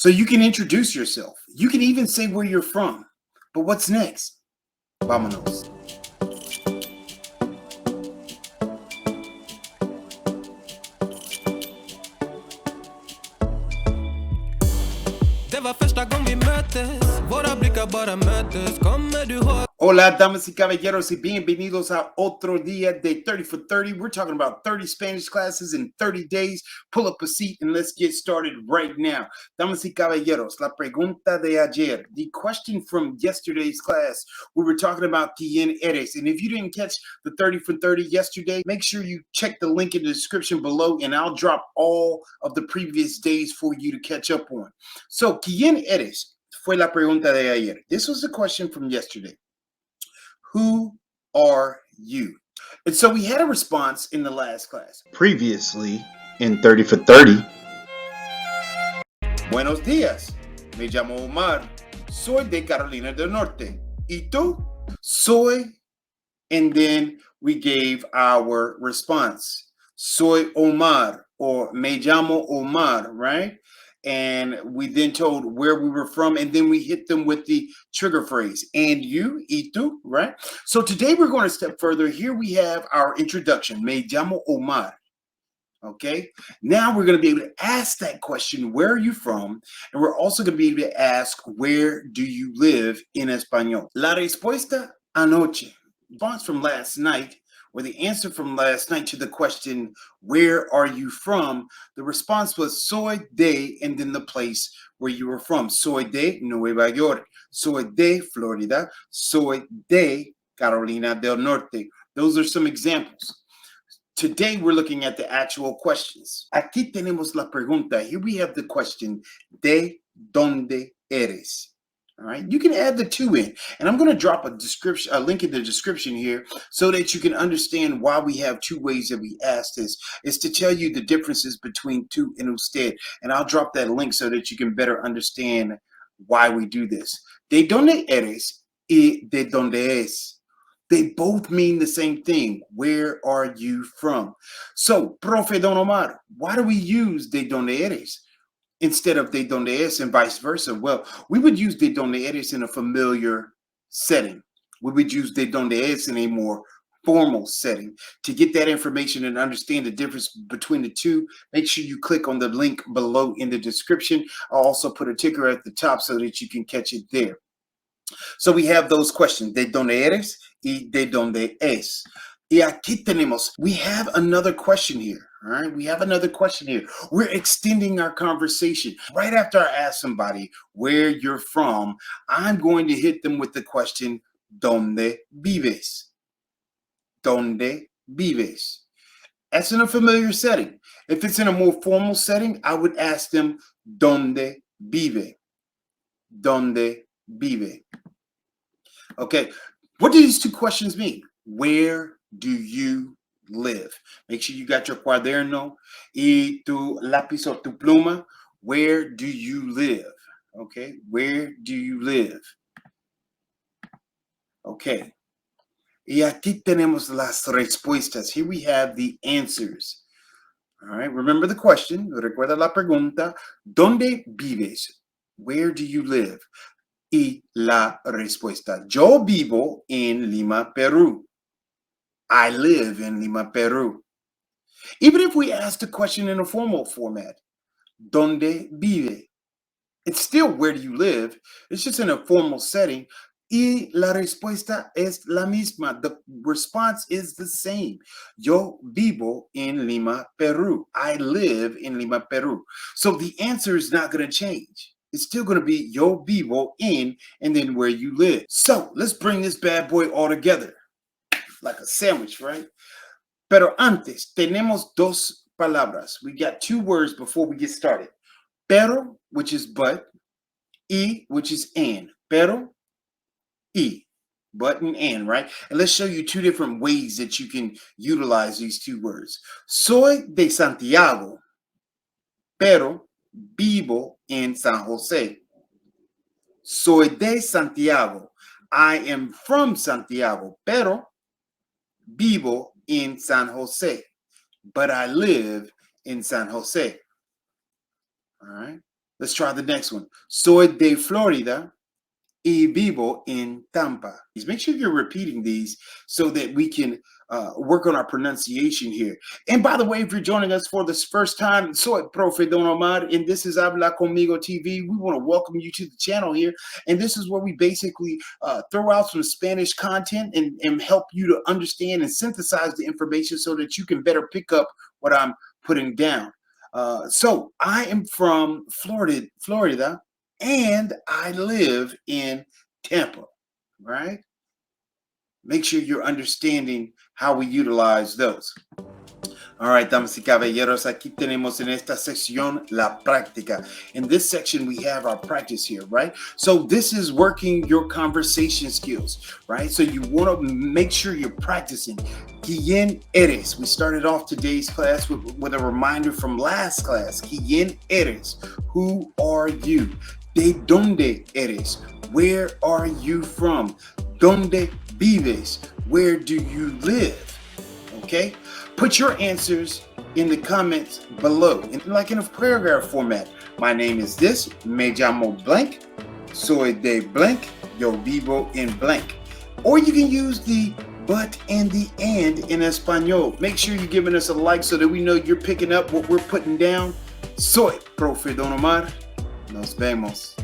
So you can introduce yourself. You can even say where you're from. But what's next? Vamonos. Det var första gången vi möttes. Våra blickar bara möttes. Kommer du ihåg? Hola, damas y caballeros, y bienvenidos a otro día de 30 for 30. We're talking about 30 Spanish classes in 30 days. Pull up a seat and let's get started right now. Damas y caballeros, la pregunta de ayer, the question from yesterday's class, we were talking about quién eres. And if you didn't catch the 30 for 30 yesterday, make sure you check the link in the description below and I'll drop all of the previous days for you to catch up on. So, quién eres fue la pregunta de ayer. This was the question from yesterday. Who are you? And so we had a response in the last class. Previously, in 30 for 30. Buenos días. Me llamo Omar. Soy de Carolina del Norte. ¿Y tú? Soy. And then we gave our response. Soy Omar, or me llamo Omar, right? And we then told where we were from, and then we hit them with the trigger phrase, and you, y tú, right? So today we're going to step further. Here we have our introduction, me llamo Omar, okay? Now we're going to be able to ask that question, where are you from? And we're also going to be able to ask, where do you live in Español? La respuesta anoche, response from last night, or the answer from last night to the question, where are you from? The response was soy de, and then the place where you were from. Soy de Nueva York. Soy de Florida. Soy de Carolina del Norte. Those are some examples. Today, we're looking at the actual questions. Aquí tenemos la pregunta. Here we have the question, ¿de dónde eres? All right, you can add the to in, and I'm going to drop a link in the description here so that you can understand why we have two ways that we ask this. It's to tell you the differences between tú and usted, and I'll drop that link so that you can better understand why we do this. ¿De dónde eres y de dónde es? They both mean the same thing. Where are you from? So, Profe Don Omar, why do we use de dónde eres instead of de dónde es and vice versa? Well, we would use de dónde eres in a familiar setting. We would use de dónde es in a more formal setting. To get that information and understand the difference between the two, make sure you click on the link below in the description. I'll also put a ticker at the top so that you can catch it there. So we have those questions, ¿de dónde eres y de dónde es? Y aquí tenemos, we have another question here, all right? We have another question here. We're extending our conversation. Right after I ask somebody where you're from, I'm going to hit them with the question, ¿dónde vives? ¿Dónde vives? That's in a familiar setting. If it's in a more formal setting, I would ask them, ¿dónde vive? ¿Dónde vive? Okay, what do these two questions mean? Where do you live? Make sure you got your cuaderno y tu lápiz o tu pluma. Where do you live? Okay, where do you live? Okay, y aquí tenemos las respuestas. Here we have the answers. All right, remember the question. Recuerda la pregunta. ¿Dónde vives? Where do you live? Y la respuesta. Yo vivo en Lima, Peru. I live in Lima, Peru. Even if we ask the question in a formal format, ¿dónde vive? It's still where do you live? It's just in a formal setting. Y la respuesta es la misma. The response is the same. Yo vivo en Lima, Peru. I live in Lima, Peru. So the answer is not going to change. It's still going to be yo vivo in and then where you live. So let's bring this bad boy all together. Like a sandwich, right? Pero antes, tenemos dos palabras. We got two words before we get started. Pero, which is but, y, which is and. Pero, y, but and, right? And let's show you two different ways that you can utilize these two words. Soy de Santiago, pero vivo en San Jose. Soy de Santiago. I am from Santiago, pero vivo en San Jose. But I live in San Jose. All right. Let's try the next one. Soy de Florida y vivo en Tampa. Make sure you're repeating these so that we can work on our pronunciation here. And by the way, if you're joining us for this first time, soy Profe Don Omar, and this is Habla Conmigo TV. We want to welcome you to the channel here. And this is where we basically throw out some Spanish content and help you to understand and synthesize the information so that you can better pick up what I'm putting down. So I am from Florida, and I live in Tampa, right? Make sure you're understanding how we utilize those. All right, damas y caballeros, aquí tenemos en esta sección la práctica. In this section, we have our practice here, right? So this is working your conversation skills, right? So you want to make sure you're practicing. ¿Quién eres? We started off today's class with a reminder from last class. ¿Quién eres? Who are you? ¿De dónde eres? Where are you from? ¿Dónde vives? Where do you live? Okay? Put your answers in the comments below, like in a paragraph format. My name is this, me llamo blank, soy de blank, yo vivo en blank. Or you can use the but and the and in Espanol. Make sure you're giving us a like so that we know you're picking up what we're putting down. Soy Profe Don Omar. Nos vemos.